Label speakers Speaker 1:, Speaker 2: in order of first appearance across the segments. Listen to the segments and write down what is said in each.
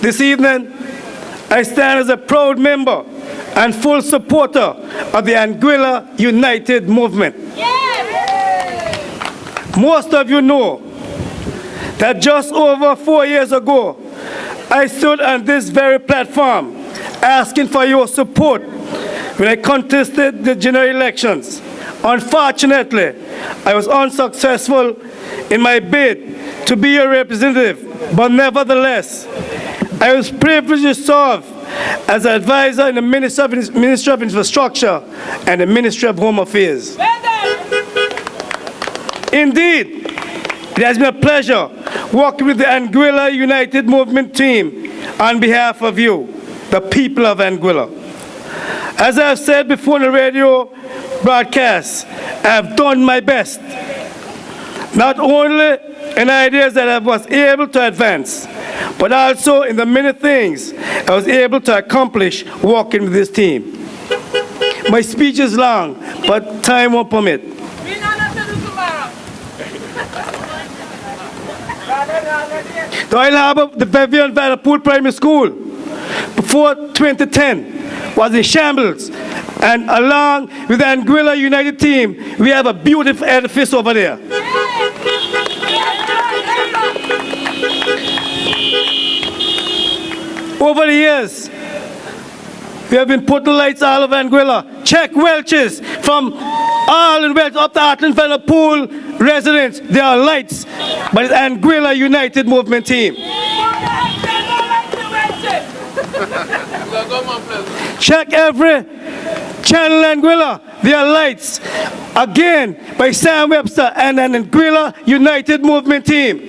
Speaker 1: This evening, I stand as a proud member and full supporter of the Anguilla United movement. Most of you know that just over 4 years ago, I stood on this very platform asking for your support when I contested the general elections. Unfortunately, I was unsuccessful in my bid to be your representative, but nevertheless, I was privileged to serve as an advisor in the Ministry of Infrastructure and the Ministry of Home Affairs. Indeed, it has been a pleasure working with the Anguilla United Movement team on behalf of you, the people of Anguilla. As I have said before in the radio broadcast, I have done my best, not only in ideas that I was able to advance, but also in the many things I was able to accomplish working with this team. My speech is long, but time won't permit. The Oil Harbor, the Vivian Vanderpool Primary School, before 2010, was in shambles. And along with the Anguilla United team, we have a beautiful edifice over there. Over the years, we have been putting lights all over Anguilla. Check Welch's from all in Welch up to Atlan Vanderpool residents. There are lights, but it's Anguilla United Movement team. Check every channel in Anguilla. There are lights. Again, by Sam Webster and an Anguilla United Movement team.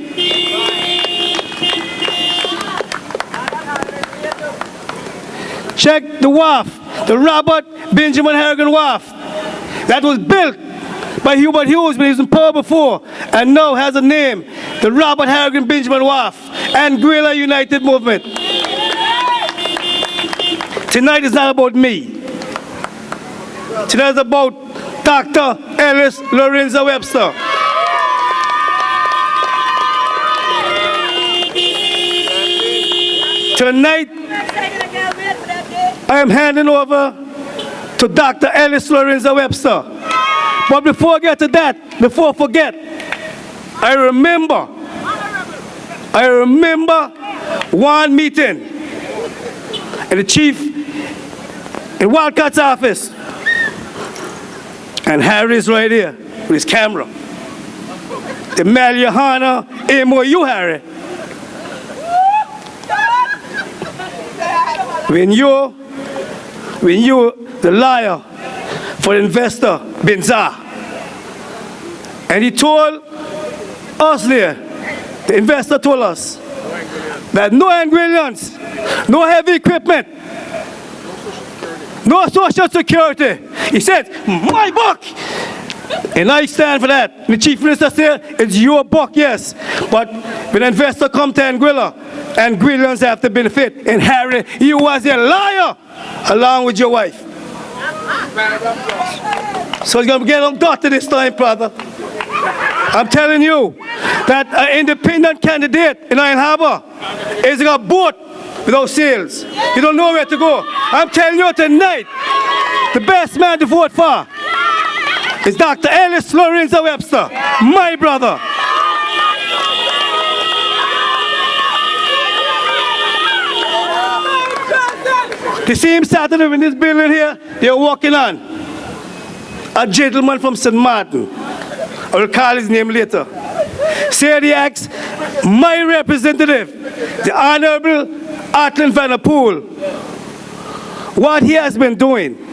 Speaker 1: Check the wharf, the Robert Benjamin Harrigan wharf. That was built by Hubert Hughes when he was in power before, and now has a name, the Robert Harrigan Benjamin wharf, Anguilla United Movement. Tonight is not about me. Tonight is about Dr. Ellis Lorenzo Webster. Tonight, I am handing over to Dr. Ellis Lorenzo Webster. But before I get to that, before I forget, I remember one meeting in the chief in Wildcat's office. And Harry's right here with his camera. The Maliahana MOU, Harry. When you, the liar for investor Benzar, and he told us there, the investor told us that no Anguillians, no heavy equipment, no social security. He said, my buck. And I stand for that. And the chief minister said, it's your buck, yes. But when an investor come to Anguilla, Anguillians have to benefit. And Harry, you was a liar, along with your wife. So it's going to get on doctor this time, brother. I'm telling you that an independent candidate in Oil Harbor is a boat without sails. You don't know where to go. I'm telling you tonight, the best man to vote for is Dr. Ellis Lorenzo Webster, my brother. The same Saturday in this building here, they're walking on. A gentleman from St. Martin, I will call his name later, said he asked my representative, the Honorable Atlan Vanderpool, what he has been doing.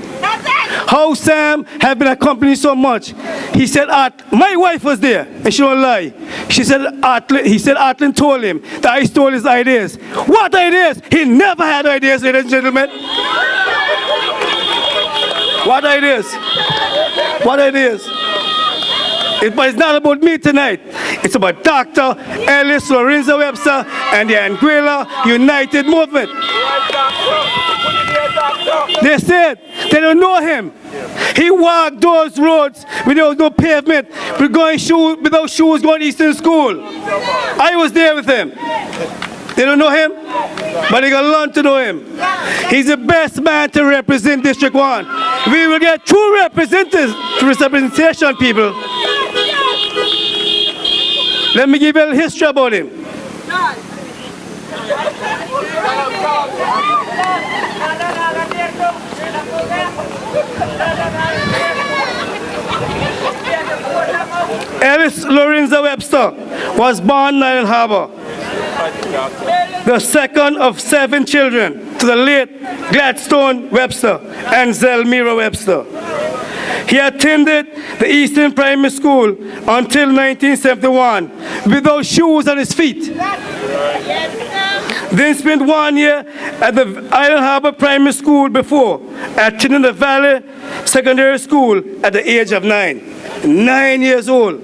Speaker 1: How Sam have been accompanied so much. He said, my wife was there, and she don't lie. He said Atlan told him that I stole his ideas. What ideas? He never had ideas, ladies and gentlemen. What ideas? What ideas? But it's not about me tonight. It's about Dr. Ellis Lorenzo Webster and the Anguilla United Movement. They said they don't know him. He walked those roads when there was no pavement, without shoes going to Eastern School. I was there with him. They don't know him, but they're going to learn to know him. He's the best man to represent District 1. We will get true representation, people. Let me give you a little history about him. Ellis Lorenzo Webster was born in Island Harbor, the second of 7 children to the late Gladstone Webster and Zelmira Webster. He attended the Eastern Primary School until 1971 without shoes on his feet. Then spent 1 year at the Island Harbor Primary School before attending the Valley Secondary School at the age of 9. 9 years old.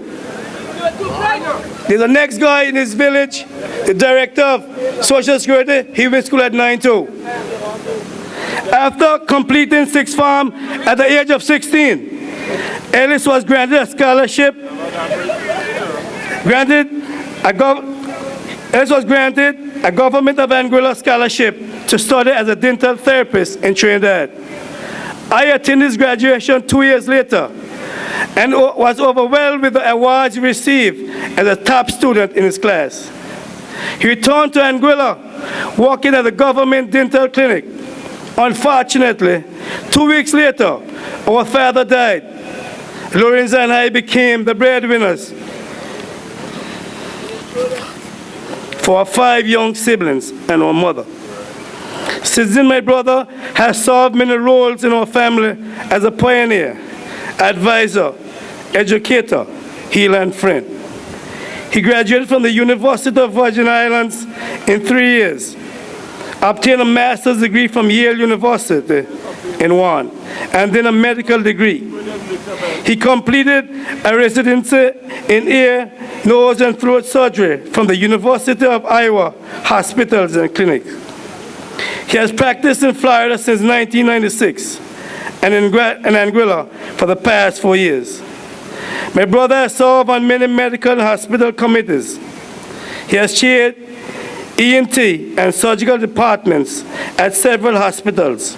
Speaker 1: There's the next guy in his village, the director of Social Security. He went to school at 9 too. After completing 6th form at the age of 16, Ellis was granted a scholarship. Ellis was granted a Government of Anguilla scholarship to study as a dental therapist in Trinidad. I attended his graduation 2 years later and was overwhelmed with the awards he received as a top student in his class. He returned to Anguilla, working at the government dental clinic. Unfortunately, 2 weeks later, our father died. Lorenzo and I became the breadwinners for our 5 young siblings and our mother. Since then, my brother has served many roles in our family as a pioneer, advisor, educator, healer, and friend. He graduated from the University of Virgin Islands in 3 years, obtained a master's degree from Yale University in 1, and then a medical degree. He completed a residency in ear, nose, and throat surgery from the University of Iowa Hospitals and Clinics. He has practiced in Florida since 1996 and in Anguilla for the past 4 years. My brother has served on many medical and hospital committees. He has chaired ENT and surgical departments at several hospitals.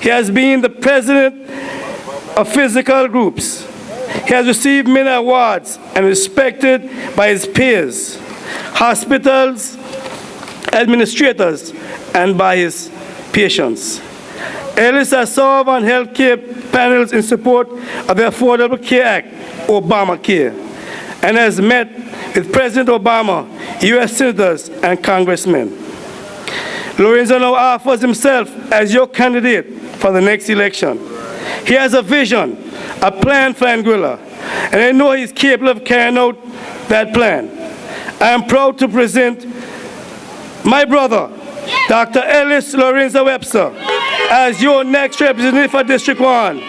Speaker 1: He has been the president of physical groups. He has received many awards and respected by his peers, hospitals, administrators, and by his patients. Ellis has served on healthcare panels in support of the Affordable Care Act, Obamacare, and has met with President Obama, U.S. senators, and congressmen. Lorenzo now offers himself as your candidate for the next election. He has a vision, a plan for Anguilla, and I know he's capable of carrying out that plan. I am proud to present my brother, Dr. Ellis Lorenzo Webster, as your next representative for District 1.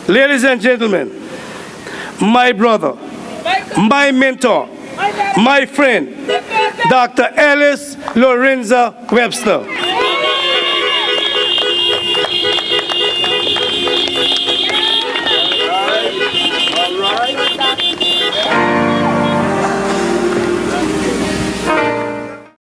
Speaker 1: Ladies and gentlemen, my brother, my mentor, my friend, Dr. Ellis Lorenzo Webster.